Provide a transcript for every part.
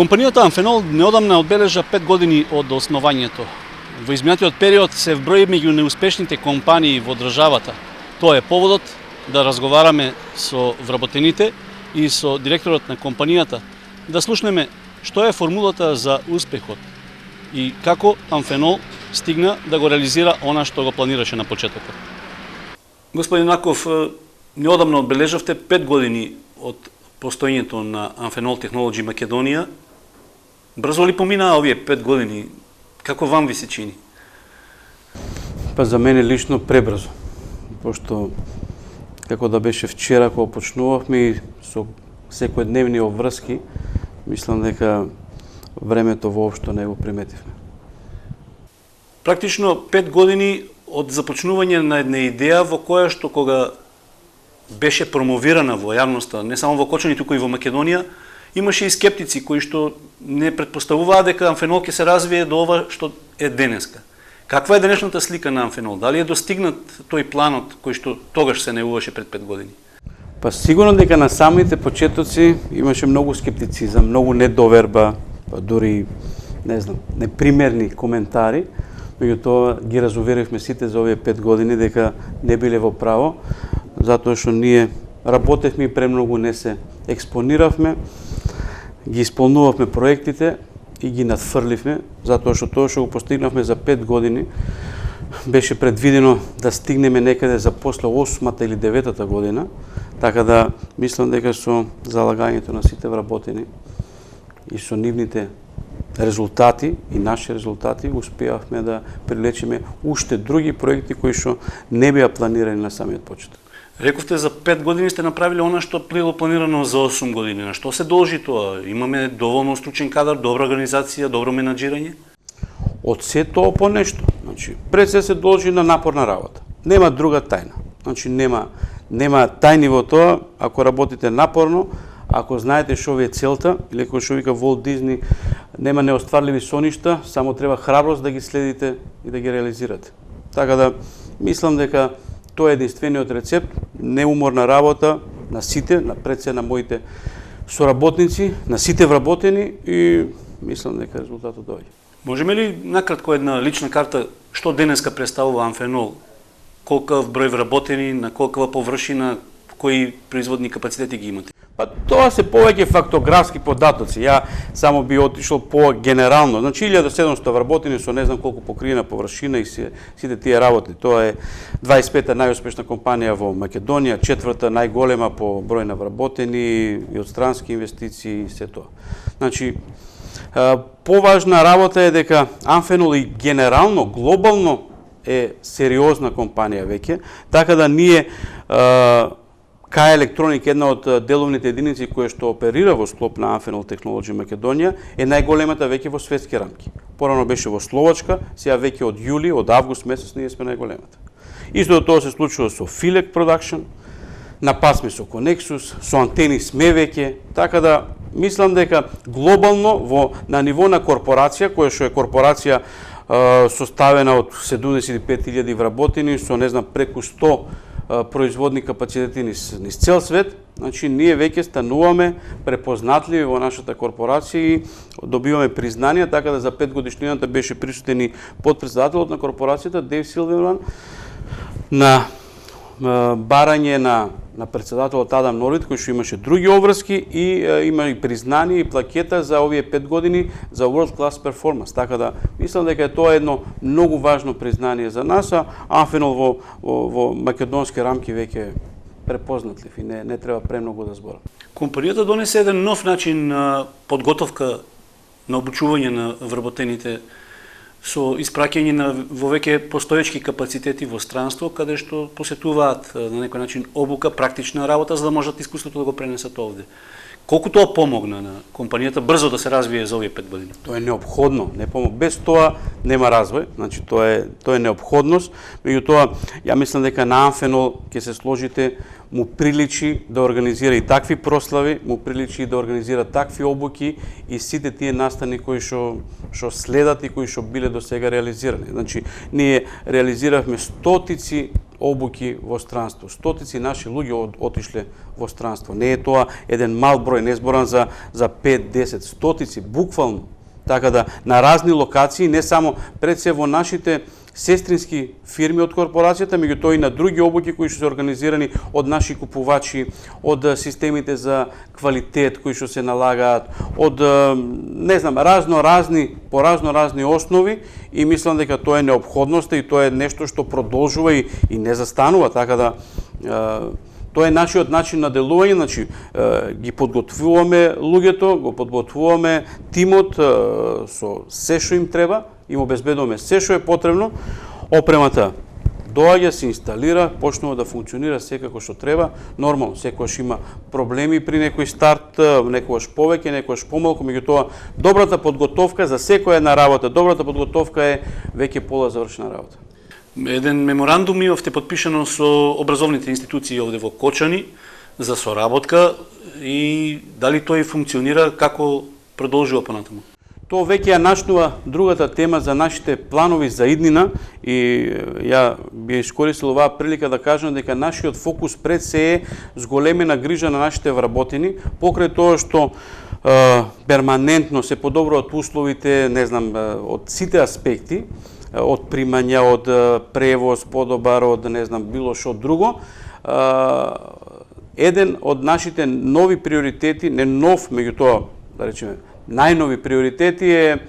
Компанијата Амфенол неодамна одбележа 5 години од основањето. Во изминатиот период се вброи меѓу неуспешните компании во државата. Тоа е поводот да разговараме со вработените и со директорот на компанијата, да слушнеме што е формулата за успехот и како Амфенол стигна да го реализира она што го планираше на почетокот. Господин Наков, неодамна одбележавте 5 години од постоењето на Амфенол Технолоджи Македонија. Брзо ли поминаа овие 5 години? Како вам ви се чини? Па за мене лично пребрзо, пошто како да беше вчера кога почнувавме и со секојдневни обврски, мислам дека времето воопшто не го приметивме. Практично 5 години од започнување на една идеја во која што кога беше промовирана во јавноста, не само во Кочани, туку и во Македонија, имаше и скептици кои што не предпоставуваа дека Амфенол ќе се развие до ова што е денеска. Каква е денешната слика на Амфенол? Дали е достигнат тој планот кој што тогаш се најавуваше пред 5 години? Па сигурно дека на самите почетоци имаше многу скептицизам, многу недоверба, дури непримерни коментари, меѓутоа ги разуверивме сите за овие 5 години дека не биле во право, затоа што ние работевме и премногу не се експониравме, ги исполнувавме проектите и ги надфрливме, затоа што тоа што го постигнавме за 5 години беше предвидено да стигнеме некаде за после 8-та или 9-та година, така да мислам дека со залагањето на сите вработени и со нивните резултати и наши резултати успеавме да привлечеме уште други проекти кои што не беа планирани на самиот почеток. Рековте за 5 години сте направиле она што било планирано за 8 години. На што се должи тоа? Имаме доволно стручен кадар, добра организација, добро менаџирање? Од се тоа по нешто. Значи, пред се должи на напорна работа. Нема друга тајна. Значи, нема тајни во тоа, ако работите напорно, ако знаете што ви е целта, или како што вика Волт Дизни, нема неостварливи соништа, само треба храброст да ги следите и да ги реализирате. Така да, мислам дека тоа е единствениот рецепт, неуморна работа на сите, пред се на моите соработници, на сите вработени и мислам дека резултатот доаѓа. Можеме ли накратко една лична карта што денеска представува Амфенол? Колкав број вработени, на колкава површина, кои производни капацитети ги имате? Па тоа се повеќе фактографски податоци. Ја само би отишол по генерално. Значи 1700 вработени со не знам колку покриена површина и сите тие работи. Тоа е 25-та најуспешна компанија во Македонија, 4-та најголема по број на вработени и од странски инвестиции и се тоа. Значи поважна работа е дека Амфенол и генерално, глобално е сериозна компанија веќе, така да ние КА Електроник, една од деловните единици која што оперира во склоп на Амфенол Технолоджи Македонија, е најголемата веќе во светски рамки. Порано беше во Словачка, сега веќе од јули, од август месец ние сме најголемата. Исто тоа се случува со Филек Продакшн, на пат сме со Конексус, со Антени сме веќе, така да мислам дека глобално на ниво на корпорација, која што е корпорација составена од 75.000 вработени, со не знам преку 100 производни капацитети низ цел свет, значи ние веќе стануваме препознатливи во нашата корпорација и добиваме признание, така да за 5 годишнината беше присутен и подпредседателот на корпорацијата Дейв Силверман на барање на председателот Адам Норвид, кој што имаше други обврски и има и признание и плакета за овие 5 години за World Class Performance. Така да мислам дека тоа е едно многу важно признание за нас, а Амфенол во македонски рамки веќе е препознатлив и не треба премногу да зборам. Компанијата донесе еден нов начин на подготовка на обучување на вработените со испраќање во веќе постоечки капацитети во странство, каде што посетуваат на некој начин обука, практична работа, за да можат искуството да го пренесат овде. Колку тоа помогна на компанијата брзо да се развие за овие 5 години? Тоа е неопходно, без тоа нема развој, значи тоа е неопходност, меѓутоа ја мислам дека на Амфенол ќе се сложите, му приличи да организира и такви прослави, му приличи да организира такви обуки и сите тие настани кои што следат и кои што биле до сега реализирани. Значи ние реализиравме стотици обуки во странство. Стотици наши луѓе отишле во странство. Не е тоа еден мал број, не зборам за 5-10, стотици, буквално. Така да, на разни локации, не само пред се во нашите сестрински фирми од корпорацијата, меѓутоа и на други обуки кои што се организирани од наши купувачи, од системите за квалитет кои што се налагаат, од не знам, по разни основи, и мислам дека тоа е неопходност и тоа е нешто што продолжува и не застанува, така да тоа е нашиот начин на делување, значи ги подготвуваме луѓето, го подготвуваме тимот со се што им треба, им обезбедуваме се што е потребно, опремата доаѓа, се инсталира, почнува да функционира секако што треба. Нормално, секогаш има проблеми при некој старт, некогаш повеќе, некогаш помалку, меѓутоа добрата подготовка за секоја една работа, добрата подготовка е веќе пола завршена работа. Еден меморандум имавте подпишано со образовните институции овде во Кочани за соработка, и дали тој функционира, како продолжува понатаму? Тоа веќе ја начнува другата тема за нашите планови за иднина, и ја би искористил оваа прилика да кажам дека нашиот фокус пред се е зголемена грижа на нашите вработени, покрај тоа што перманентно се подобруваат условите, не знам, од сите аспекти, од примања, од превоз, подобар, од не знам, било што друго. Еден од нашите нови приоритети, не нов, меѓутоа, да речеме, најнови приоритети е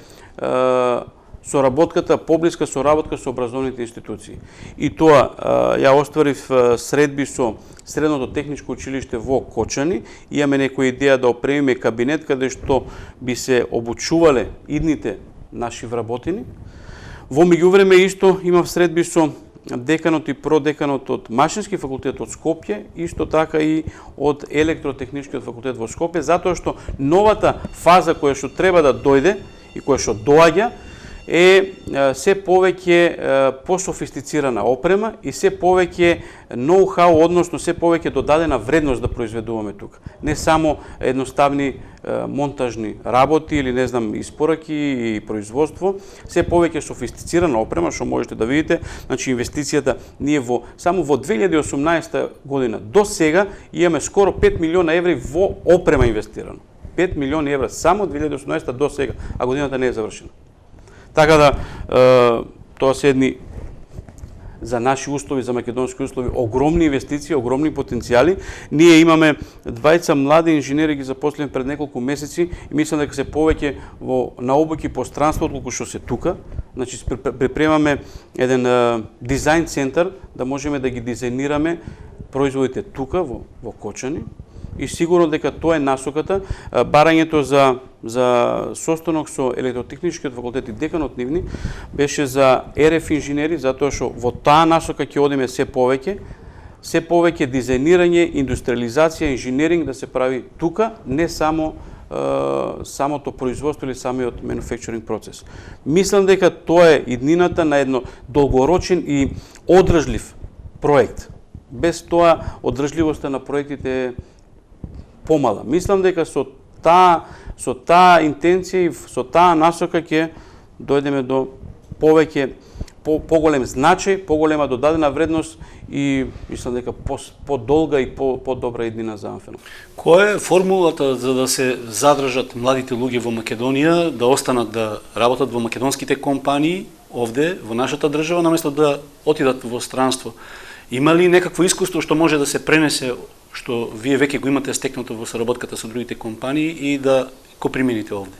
соработката, поблиска соработка со образовните институции. И тоа ја остварив средби со Средното техничко училиште во Кочани. Имаме некоја идеја да опремиме кабинет каде што би се обучувале идните наши вработени. Во меѓувреме исто имав средби со деканот и продеканот од Машински факултет од Скопје, исто така и од Електротехничкиот факултет во Скопје, затоа што новата фаза која што треба да дојде и која што доаѓа е се повеќе пософистицирана опрема и се повеќе ноу-хау, односно се повеќе додадена вредност да произведуваме тука. Не само едноставни монтажни работи или не знам испораки и производство, се повеќе софистицирана опрема, што можете да видите. Значи инвестицијата ние само во 2018 година до сега имаме скоро 5 милиона еври во опрема инвестирано. 5 милиони евра само 2018 до сега, а годината не е завршена. Така да, тоа се едни за наши услови, за македонски услови, огромни инвестиции, огромни потенцијали. Ние имаме двајца млади инженери ги запослени пред неколку месеци и мислам дека се повеќе на обуки по странство отколку што се тука. Значи припремаме еден дизајн центар да можеме да ги дизајнираме производите тука во Кочани. И сигурно дека тоа е насоката. Барањето за состанок со Електротехничкиот факултет и деканот нивни беше за РФ инженери, затоа што во таа насока ќе одиме се повеќе дизајнирање, индустриализација, инженеринг да се прави тука, не само самото производство или самиот мануфакчеринг процес. Мислам дека тоа е иднината на едно долгорочен и одржлив проект. Без тоа одржливоста на проектите е помала. Мислам дека со таа интенција и со таа насока ќе дојдеме до поголем значај, поголема додадена вредност и мислам дека подолга и подобра иднина за Амфено. Која е формулата за да се задржат младите луѓе во Македонија, да останат да работат во македонските компании овде во нашата држава наместо да отидат во странство? Има ли некакво искуство што може да се пренесе, што вие веќе го имате стекнато во соработката со другите компании и да го примените овде?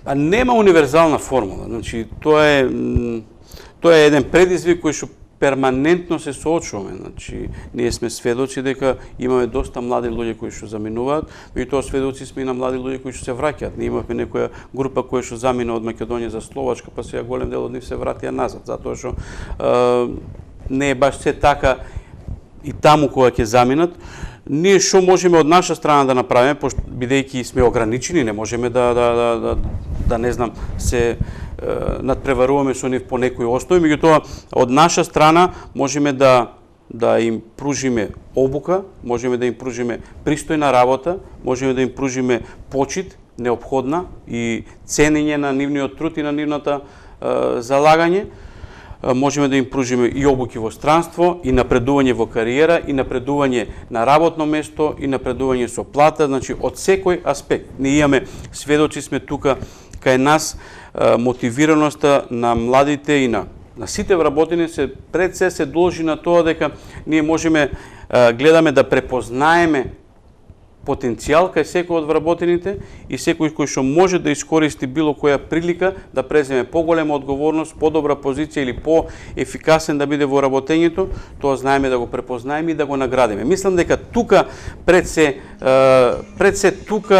Па нема универзална формула. Значи тоа е еден предизвик кој што перманентно се соочуваме. Значи ние сме сведоци дека имаме доста млади луѓе кои што заминуваат, меѓутоа сведоци сме и на млади луѓе кои што се враќаат. Ние имавме некоја група која што замина од Македонија за Словачка, па сега голем дел од нив се вратија назад, затоа што не е баш се така и таму кога ќе заминат. Ние што можеме од наша страна да направиме, пошто бидејќи сме ограничени, не можеме да не знам се надпреваруваме со нив по некои основи, меѓутоа од наша страна можеме да им пружиме обука, можеме да им пружиме пристојна работа, можеме да им пружиме почит неопходна и ценење на нивниот труд и на нивната залагање. можеме да им пружиме и обуки во странство, и напредување во кариера, и напредување на работно место, и напредување со плата, значи од секој аспект. Ние имаме сведоци сме тука кај нас, мотивираноста на младите и на сите вработени пред се должи на тоа дека ние можеме гледаме да препознаеме потенцијал кај секој од вработените и секој кој што може да искористи било која прилика да преземе поголема одговорност, подобра позиција или поефикасен да биде во работењето, тоа знаеме да го препознаеме и да го наградиме. Мислам дека тука пред се тука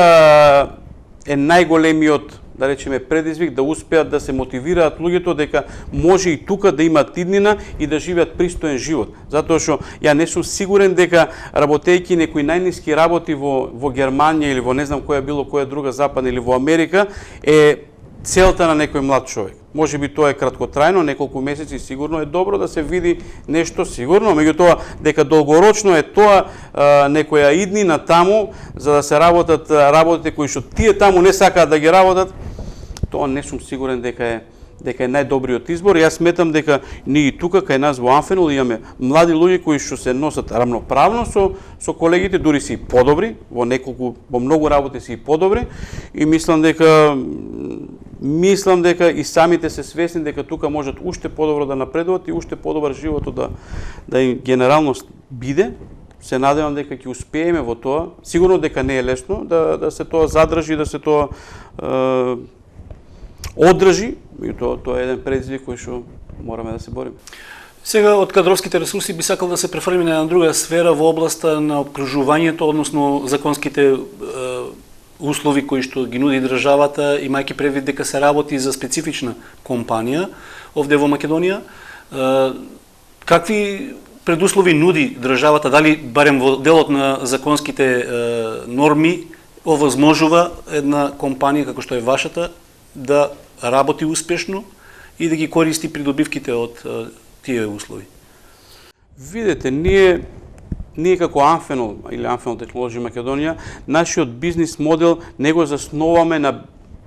е најголемиот, да речеме, предизвик да успеат да се мотивираат луѓето дека може и тука да имаат иднина и да живеат пристоен живот. Затоа што ја не сум сигурен дека работејќи некои најниски работи во Германија или во не знам која друга западна или во Америка е целта на некој млад човек. Може би тоа е краткотрајно, неколку месеци сигурно е добро да се види нешто сигурно, меѓутоа дека долгорочно е тоа некоја иднина таму за да се работат работите кои што тие таму не сакаат да ги работат, тоа не сум сигурен дека е најдобриот избор. Јас сметам дека ние и тука кај нас во Анфенол имаме млади луѓе кои што се носат рамноправно со колегите, дури се и подобри, во многу работи се и подобри и мислам дека и самите се свесни дека тука можат уште подобро да напредуват и уште подобар животот да им генерално биде. Се надевам дека ќе успееме во тоа. Сигурно дека не е лесно да се тоа задржи, да се тоа одржи, и тоа е еден предизвик кој што мораме да се бориме. Сега од кадровските ресурси би сакал да се префрли на една друга сфера во областа на обкружувањето, односно законските услови кои што ги нуди државата, имајќи предвид дека се работи за специфична компанија овде во Македонија. Какви предуслови нуди државата, дали барем во делот на законските норми овозможува една компанија како што е вашата да работи успешно и да ги користи придобивките од тие услови? Видете, ние како Анфенол или Анфенол Технолоџи Македонија, нашиот бизнис модел не го заснуваме на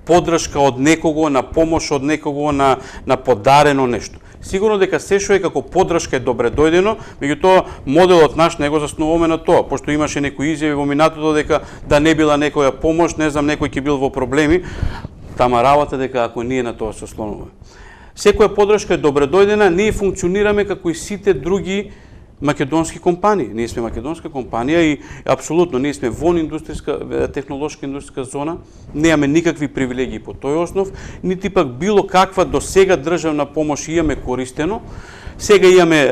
поддршка од некого, на помош од некого, на подарено нешто. Сигурно дека се што е како поддршка е добре дојдено, меѓутоа моделот наш не го заснуваме на тоа, пошто имаше некои изјави во минатото дека да не била некоја помош, не знам, некој ќе бил во проблеми, тама работа дека ако ние на тоа се ослонуваме. Секоја поддршка е добре дојдена, ние функционираме како и сите други македонски компании. Ние сме македонска компанија и апсолутно ние сме во технолошка индустријска зона, немаме никакви привилегии по тој основ, нити пак било каква до сега државна помош имаме користено. Сега имаме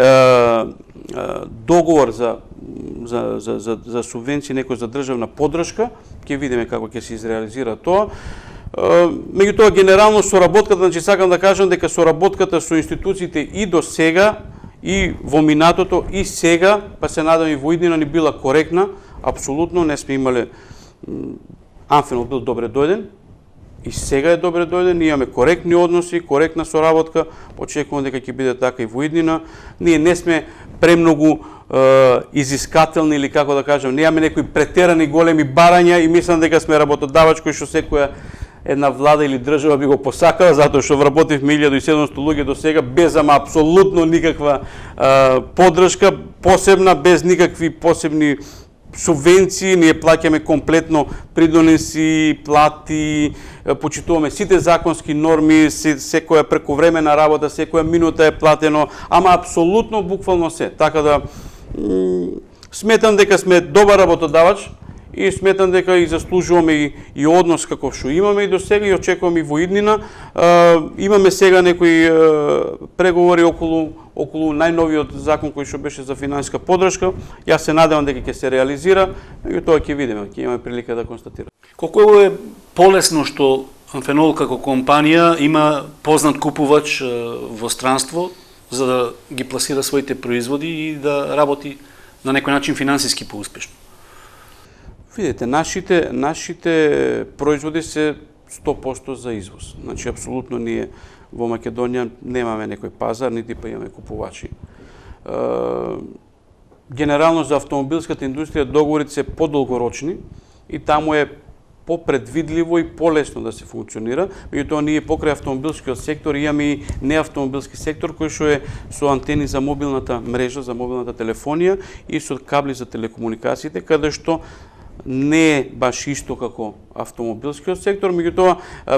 договор за субвенции, некој за државна поддршка, ќе видиме како ќе се изреализира тоа. Меѓутоа, генерално соработката, значи сакам да кажам дека соработката со институциите и до сега, и во минатото, и сега, па се надам и во иднина ни била коректна, апсолутно не сме имале, Анфенол бил добре дојден, и сега е добре дојден, ние имаме коректни односи, коректна соработка, очекувам дека ќе биде така и во иднина. Ние не сме премногу изискателни или како да кажам, немаме некои претерани големи барања и мислам дека сме работодавач кој што секоја една влада или држава би го посакала, затоа што вработивме 1700 луѓе до сега без апсолутно никаква поддршка, посебна, без никакви посебни субвенции, ние плаќаме комплетно придонеси, плати, почитуваме сите законски норми, секоја прековремена работа, секоја минута е платено, ама апсолутно буквално се. Така да сметам дека сме добар работодавач и сметам дека и заслужуваме и однос како што имаме и до сега и очекуваме и во иднина. Имаме сега некои преговори околу најновиот закон кој што беше за финансиска поддршка. Јас се надевам дека ќе се реализира, и тоа ќе видиме, ќе имаме прилика да констатираме. Колку е полесно што Анфенол како компанија има познат купувач во странство за да ги пласира своите производи и да работи на некој начин финансиски поуспешно? Видете, нашите производи се 100% за извоз. Значи, апсолутно ние во Македонија немаме некој пазар, нити па имаме купувачи. Генерално за автомобилската индустрија договорите се подолгорочни и таму е попредвидливо и полесно да се функционира. Меѓутоа ние покрај автомобилскиот сектор имаме и неавтомобилски сектор кој што е со антени за мобилната мрежа, за мобилната телефонија и со кабли за телекомуникациите, каде што не е баш исто како автомобилскиот сектор, меѓутоа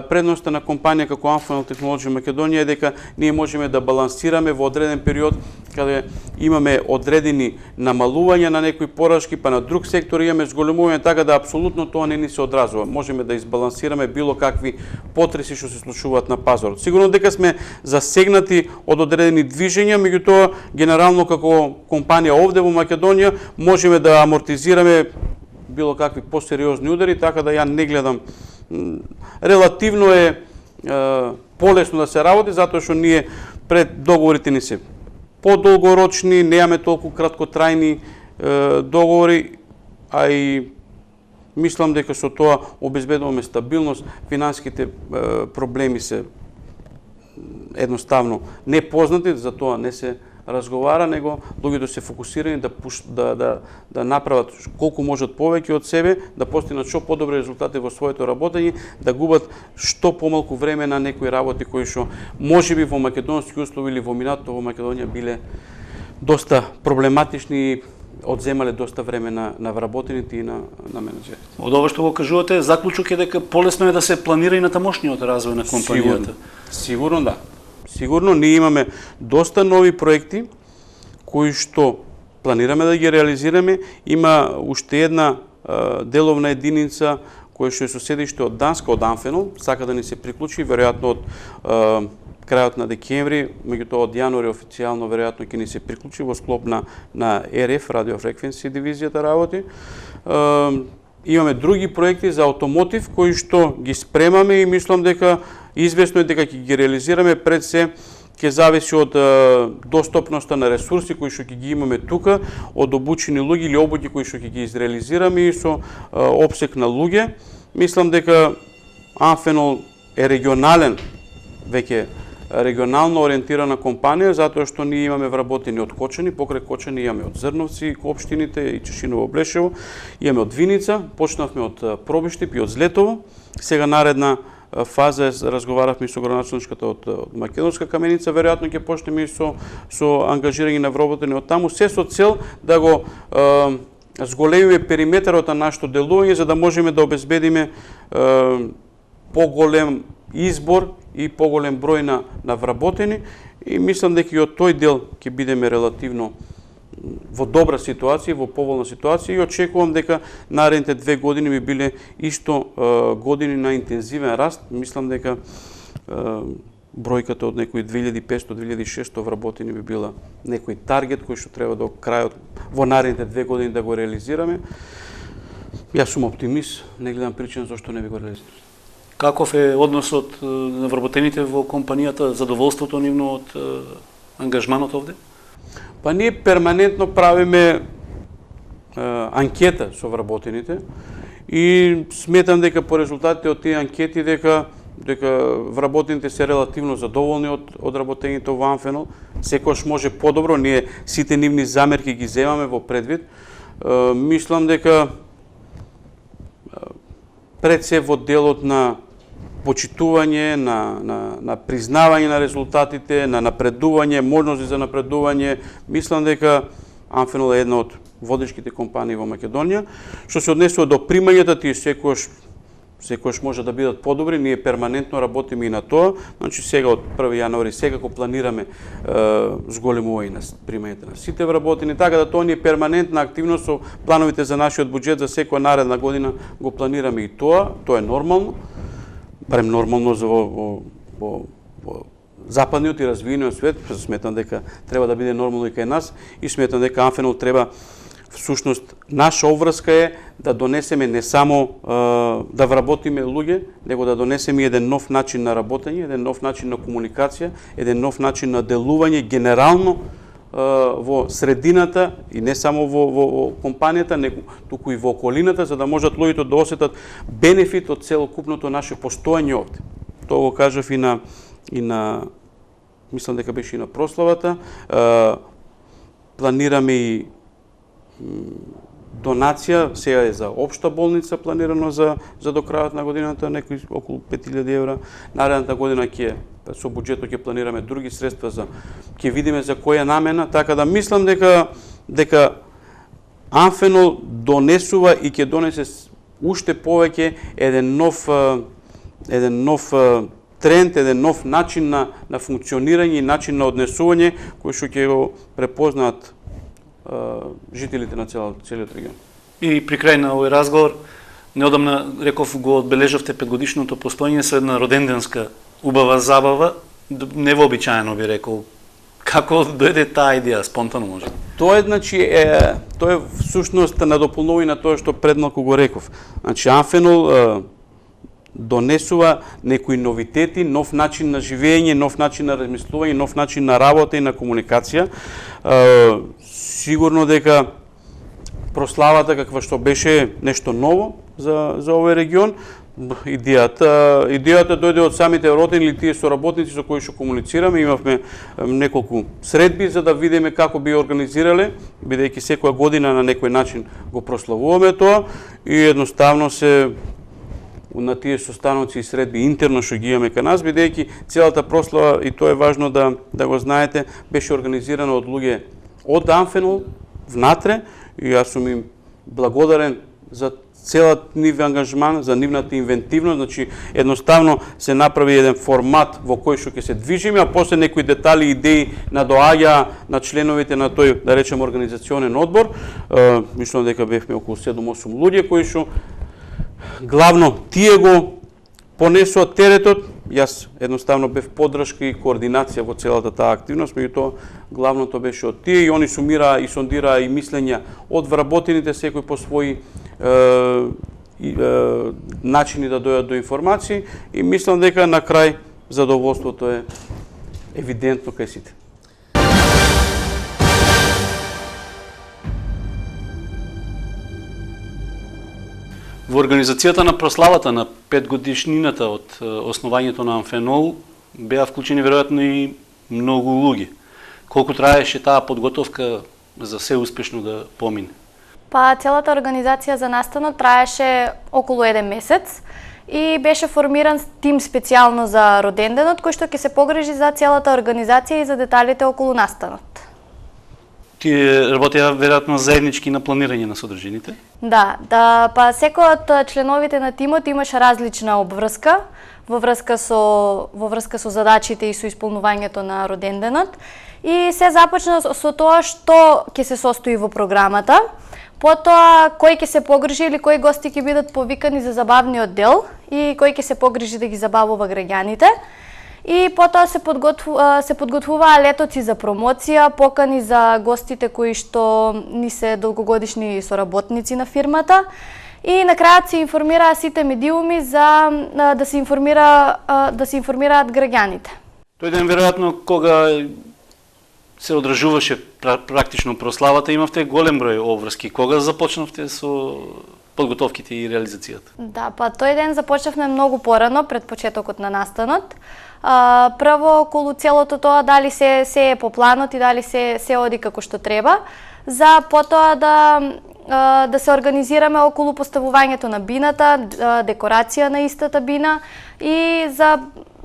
предноста на компанија како Amphenol Technology Македонија е дека ние можеме да балансираме во одреден период каде имаме одредени намалувања на некои порачки, па на друг сектор имаме зголемување, така да апсолутно тоа не ни се одразува. Можеме да избалансираме било какви потреси што се случуваат на пазарот. Сигурно дека сме засегнати од одредени движења, меѓутоа генерално како компанија овде во Македонија можеме да амортизираме било какви посериозни удари, така да ја не гледам. Релативно е полесно да се работи, затоа што ние пред договорите ни се подолгорочни, немаме толку краткотрајни договори, а и мислам дека со тоа обезбедуваме стабилност, финансиските проблеми се едноставно непознати, за тоа не се разговара, него луѓето се фокусирани да направат колку можат повеќе од себе, да постигнат што подобри резултати во своето работење, да губат што помалку време на некои работи кои што можеби во македонски услови или во минатото во Македонија биле доста проблематични и одземале доста време на вработените и на менеджерите. Од ова што го кажувате, заклучок е дека полесно е да се планира и на тамошниот развој на компанијата. Сигурно да. Сигурно ние имаме доста нови проекти кои што планираме да ги реализираме. Има уште една деловна единица која што е со седиште од Данска, од Amphenol, сака да ни се приклучи, веројатно од крајот на декември, меѓутоа од јануари официјално веројатно ќе ни се приклучи во склоп на РФ, радиофреквенци дивизијата работи. Имаме други проекти за автомотив кои што ги спремаме и мислам дека известно е дека ќе ги реализираме, пред се ќе зависи од достапноста на ресурси кои што ќе ги имаме тука, од обучени луѓе или обуки кои што ќе ги изреализираме и со опсек на луѓе. Мислам дека Amphenol е регионален, веќе регионално ориентирана компанија, затоа што ние имаме вработени од Кочани, покрај Кочани имаме од Зрновци, општините и Чешиново, Блешево, имаме од Виница, почнавме од Пробиштип и од Злетово. Сега наредна фаза разговаравме со градоначалничката од Македонска Каменица, веројатно ќе почнеме и со ангажирање на вработени од таму, се со цел да го зголемиме периметарот на нашето делување, за да можеме да обезбедиме поголем избор и поголем број на вработени, и мислам дека и од тој дел ќе бидеме релативно во добра ситуација, во поволна ситуација, и очекувам дека наредните 2 години би биле исто години на интензивен раст. Мислам дека бројката од некои 2500-2600 вработени би била некој таргет кој што треба до крајот во наредните 2 години да го реализираме. Јас сум оптимист, не гледам причина зашто не би го реализираме. Каков е односот на вработените во компанијата, задоволството нивно од ангажманот овде? Па ние перманентно правиме анкета со вработените и сметам дека по резултатите од тие анкети дека вработените се релативно задоволни од работењето во Amphenol. Секојаш може подобро, ние сите нивни замерки ги земаме во предвид. Мислам дека пред се во делот на почитување, на признавање на резултатите, на напредување, можности за напредување, мислам дека Amphenol е една од водечките компании во Македонија. Што се однесува до примањата, тие секојаш може да бидат подобри, ние перманентно работиме и на тоа. Значи сега од 1 јануари секако планираме зголемување на примањата на сите вработени, така да тоа ни е перманентна активност со плановите за нашиот буџет за секоја наредна година го планираме и тоа е нормално. Барем нормално за во западниот и развиениот свет, сметам дека треба да биде нормално и кај нас, и сметам дека Amphenol треба, всушност, наша обврска е да донесеме не само да вработиме луѓе, него да донесеме еден нов начин на работење, еден нов начин на комуникација, еден нов начин на делување генерално во средината и не само во компанијата, туку и во околината, за да можат луѓето да осетат бенефит од целокупното наше постоење овде. Тоа го кажав и на мислам дека беше и на прославата. Планираме и донација, сега е за општа болница планирано за до крајот на годината, некои околу 5000 евра. Наредната година ќе со буџетот ќе планираме други средства ќе видиме за која намена, така да мислам дека Амфенол донесува и ќе донесе уште повеќе еден нов тренд, еден нов начин на функционирање и начин на однесување кој што ќе го препознаат жителите на целиот регион. И при крај на овој разговор, неодамна реков го одбележавте 5-годишното постоење со една роденденска убава забава, невообичаено би рекол. Како дојде таа идеја, спонтано може? Тоа е, тоа е всушност на дополнување на тоа што предмалку го реков. Значи, Амфенол донесува некои новитети, нов начин на живење, нов начин на размислување, нов начин на работа и на комуникација. Сигурно дека прославата каква што беше нешто ново за овој регион, идејата дојде од самите родени или тие соработници со кои што комуницираме. Имавме неколку средби за да видиме како би организирале, бидејќи секоја година на некој начин го прославуваме тоа и едноставно на тие состаноци и средби интерно што ги имаме кај нас, бидејќи целата прослава, и тоа е важно да го знаете, беше организирана од луѓе од Амфенол внатре, и јас сум им благодарен за целиот нив ангажман, за нивната инвентивност. Значи, едноставно се направи еден формат во кој што ќе се движиме, а после некои детали и идеи надоаѓа на членовите на тој, да речем, организационен одбор. Мислам дека бевме околу 7-8 луѓе кои што главно тие го понесоа теретот. Јас едноставно бев поддршка и координација во целата таа активност, меѓутоа главното беше од тие и они сумираа и сондираа и мислења од вработените, секој по своји начини да дојдат до информации, и мислам дека на крај задоволството е евидентно кај сите. Во организацијата на прославата на 5-годишнината од основањето на Амфенол беа вклучени веројатно и многу луѓе. Колку траеше таа подготовка за се успешно да помине? Па целата организација за настанот траеше околу 1 месец и беше формиран тим специјално за роденденот кој што ќе се погрижи за целата организација и за деталите околу настанот. Тие работеа веројатно заеднички на планирање на содржините? Да, па секој од членовите на тимот имаше различна обврска во врска со задачите и со исполнувањето на роденденот, и се започна со тоа што ќе се состои во програмата, потоа кој ќе се погрижи или кои гости ќе бидат повикани за забавниот дел и кој ќе се погрижи да ги забавува граѓаните. И потоа се подготвуваа летоци за промоција, покани за гостите кои што ни се долгогодишни соработници на фирмата, и на крајот се информираа сите медиуми за да се информираат граѓаните. Тој ден веројатно кога се одржуваше практично прославата, имавте голем број обврски. Кога започнавте со подготовките и реализацијата? Да, па тој ден започнавме многу порано пред почетокот на настанот. Прво околу целото тоа дали се е по планот и дали се оди како што треба, за потоа да се организираме околу поставувањето на бината, декорација на истата бина, и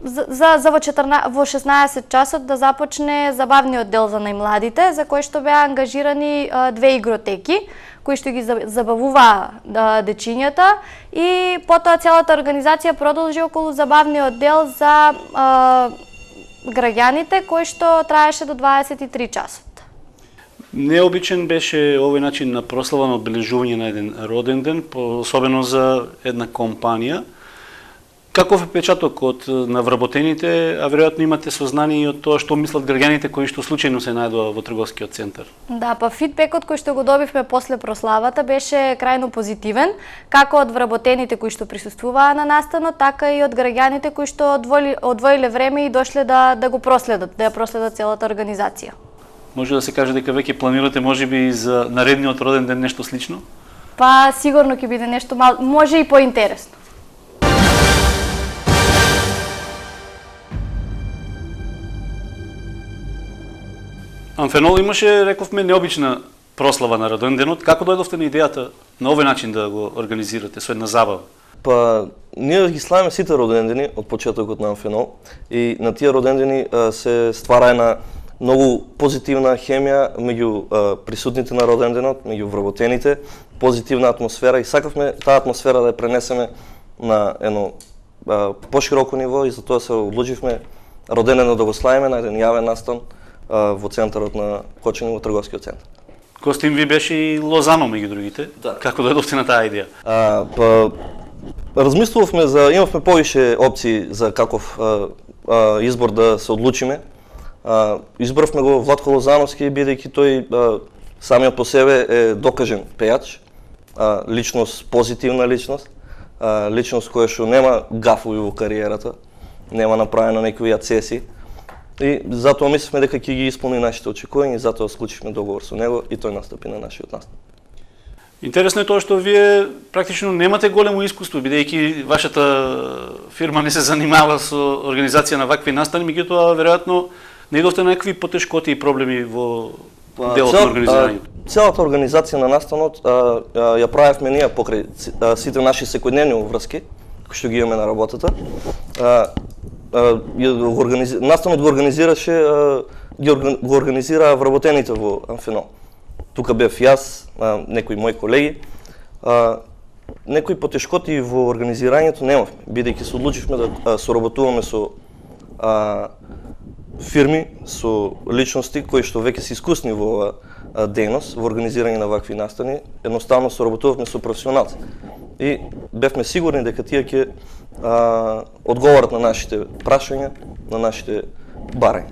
во 16 часот да започне забавниот дел за најмладите, за кој што беа ангажирани 2 игротеки кои што ги забавуваа дечињата, и потоа целата организација продолжи околу забавниот дел за граѓаните, кој што траеше до 23 часот. Необичен беше овој начин на прослава, на одбележување на еден роден ден, особено за една компанија. Каков е печатокот на вработените, а веројатно имате сознание и од тоа што мислат граѓаните кои што случајно се најдоа во трговскиот центар? Да, па фидбекот кој што го добивме после прославата беше крајно позитивен, како од вработените кои што присуствуваа на настанот, така и од граѓаните кои што одвоиле време и дошле да го проследат, да ја проследат целата организација. Може да се каже дека веќе планирате можеби за наредниот роден ден нешто слично? Па сигурно ќе биде нешто може и поинтересно. Амфенол имаше, рековме, необична прослава на роденденот. Како дојдовте на идејата на овој начин да го организирате со една забава? Па, ние ги славиме сите родендени од почетокот на Амфенол и на тие родендени се ствара една многу позитивна хемија меѓу присутните на роденденот, меѓу вработените, позитивна атмосфера и сакавме таа атмосфера да ја пренесеме на едно пошироко ниво и затоа се одлучивме роденденот да го славиме на еден јавен настан во центарот на Кочани, во трговскиот центар. Гостин ви беше и Лозано меѓу другите. Да. Како дојдовте на таа идеја? Па, размислувавме имавме повише опции за каков избор да се одлучиме. Избравме го Владко Лозановски, бидејќи тој самиот по себе е докажен пејач, личност, позитивна личност, личност која што нема гафови во кариерата, нема направено некои ацеси. И затоа мислевме дека ќе ги исполни нашите очекувања и затоа склучивме договор со него и тој настапи на нашиот настан. Интересно е тоа што вие практично немате големо искуство, бидејќи вашата фирма не се занимава со организација на вакви настани, меѓутоа веројатно не идовте на некакви потешкоти и проблеми во делот на организирањето. Целата организација на настанот ја правевме ние покрај сите наши секојдневни врски, кои што ги имаме на работата. Настанот го организира вработените во Амфенол. Тука бев јас, некои мои колеги. Некои потешкоти во организирањето немавме, бидејќи се одлучивме да соработуваме со фирми, со личности кои што веќе се искусни во ова дејност, во организирање на вакви настани. Едноставно соработувавме со професионалци. И бевме сигурни дека тие ќе одговорат на нашите прашања, на нашите барања.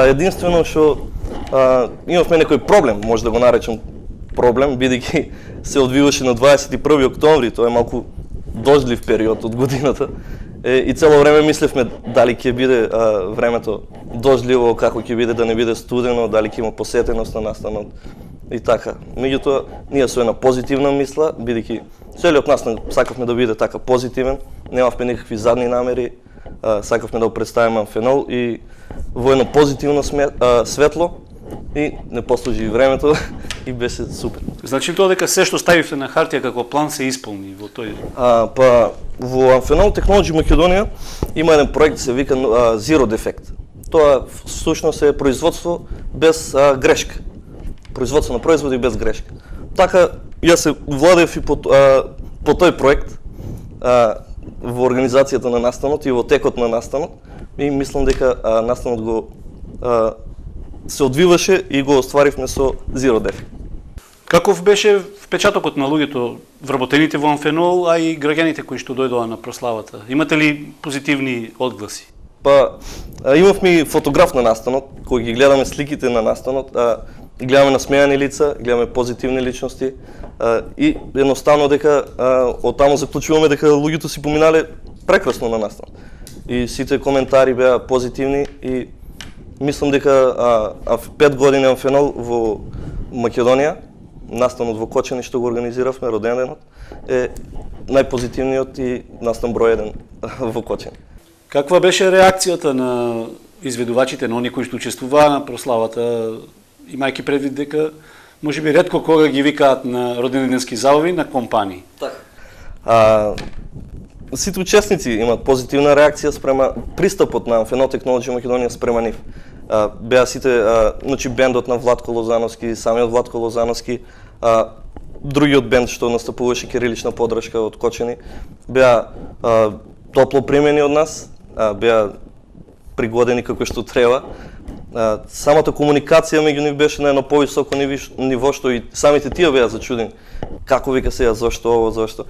Единствено што имавме некој проблем, може да го наречам проблем, бидејќи се одвиваше на 21 октомври, тоа е малку дождлив период од годината. И цело време мислевме дали ќе биде времето дождливо, како ќе биде, да не биде студено, дали ќе има посетеност на настанот и така. Меѓутоа, ние со една позитивна мисла, бидејќи целиот настан сакавме да биде така позитивен, немавме никакви задни намери, сакавме да го представиме Амфенол и во едно позитивно светло и не послужи времето и беше супер. Значи тоа дека се што ставивте на хартија како план се исполни во тој? Па во Амфенол Technology Македонија има еден проект се вика Zero Defect. Тоа всушност е производство без грешка. Производство на производи без грешка. Така јас се владеев и по тој проект во организацијата на настанот и во текот на настанот и мислам дека настанот го се одвиваше и го остваривме со Zero Defect. Каков беше впечатокот на луѓето, вработените во Амфенол, а и граѓаните кои што дојдоа на прославата? Имате ли позитивни одгласи? Па, имавме и фотограф на настанот, кој ги гледаме сликите на настанот, гледаме насмејани лица, гледаме позитивни личности и едноставно дека од таму заклучуваме дека луѓето си поминале прекрасно на настанот. И сите коментари беа позитивни и мислам дека 5 години Амфенол во Македонија, настанот во Кочани што го организиравме, роденденот, е најпозитивниот и настан број 1 во Кочани. Каква беше реакцијата на изведувачите, на оние кои што учествуваа на прославата, имајќи предвид дека можеби ретко кога ги викаат на роденденски забави на компании? Така. Сите учесници имаат позитивна реакција спрема пристапот на Амфенол Technology Македонија спрема нив. Беа сите, значи бендот на Владко Лозановски, самиот Владко Лозановски, другиот бенд што настапуваше Кирилична поддршка од Кочани, беа топло примени од нас, беа пригодени како што треба. Самата комуникација меѓу нив беше на едно повисоко ниво, што и самите тие беа зачудени. Како вика сега, зошто ово, зошто?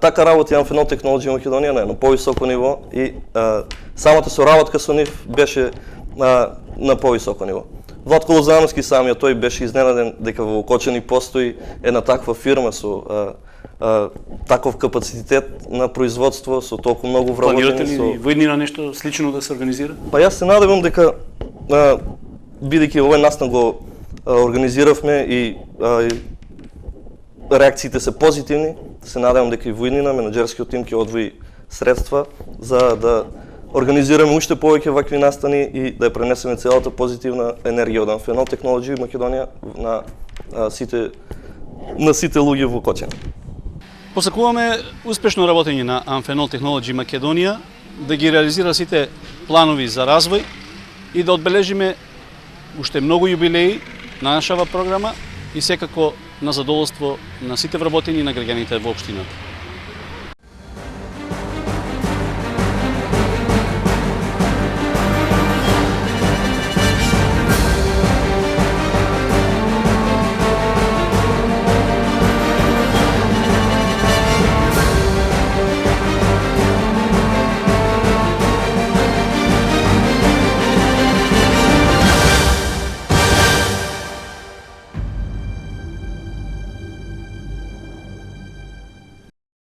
Така работи Амфенол Technology Македонија на едно повисоко ниво и самата соработка со нив беше на повисоко ниво. Владко Лозановски самиот тој беше изненаден дека во Кочани постои една таква фирма со таков капацитет на производство, со толку многу вработени. Планирате ли во иднина нешто слично да се организира? Па јас се надевам дека бидејќи овој настан го организиравме и реакциите се позитивни, се надевам дека и во иднина менаџерскиот тим ќе одвои средства за да организираме уште повеќе вакви настани и да ја пренесеме целата позитивна енергија од Amphenol Technology Македонија на сите луѓе во Кочани. Посакуваме успешно работење на Amphenol Technology Македонија, да ги реализира сите планови за развој и да одбележиме уште многу јубилеи на нашава програма и секако на задоволство на сите вработени и на граѓаните во општината.